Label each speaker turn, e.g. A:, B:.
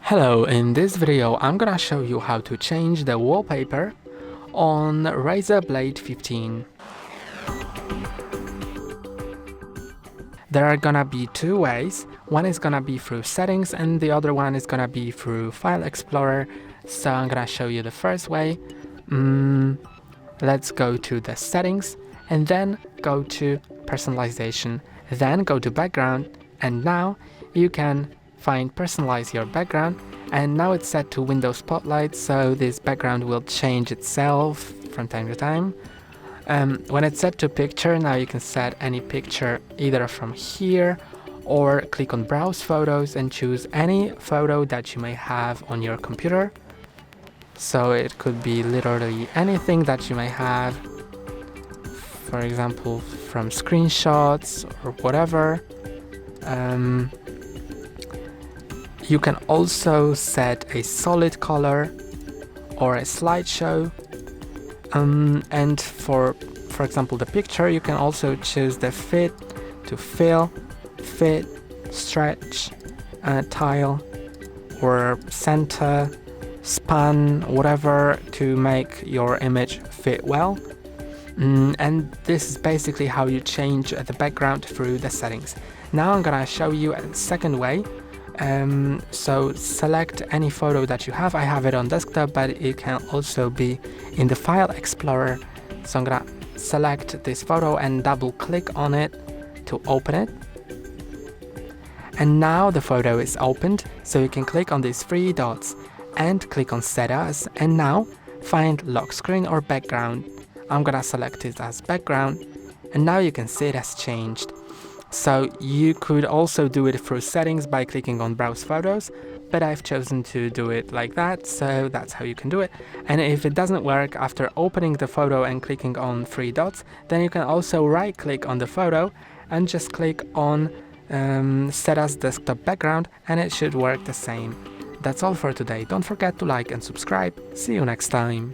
A: Hello, in this video I'm gonna show you how to change the wallpaper on RAZER Blade 15. There are gonna be two ways. One is gonna be through settings and the other one is gonna be through File Explorer. So I'm gonna show you the first way. Let's go to the settings and then go to personalization, then go to background, and now you can personalize your background, and now it's set to Windows Spotlight, so this background will change itself from time to time. When it's set to picture, now you can set any picture either from here or click on Browse Photos and choose any photo that you may have on your computer. So it could be literally anything that you may have, for example from screenshots or whatever. You can also set a solid color or a slideshow, and for example the picture, you can also choose the fit to fill, fit, stretch, tile, or center, span, whatever, to make your image fit well. And this is basically how you change the background through the settings. Now I'm gonna show you a second way. So select any photo that you have. I have it on desktop, but it can also be in the File Explorer. So I'm gonna select this photo and double click on it to open it. And now the photo is opened, so you can click on these three dots and click on Set As, and now find Lock Screen or Background. I'm gonna select it as background, and now you can see it has changed. So you could also do it through settings by clicking on Browse Photos, but I've chosen to do it like that, so that's how you can do it. And if it doesn't work after opening the photo and clicking on three dots, then you can also right click on the photo and just click on Set as Desktop Background, and it should work the same. That's all for today. Don't forget to like and subscribe. See you next time.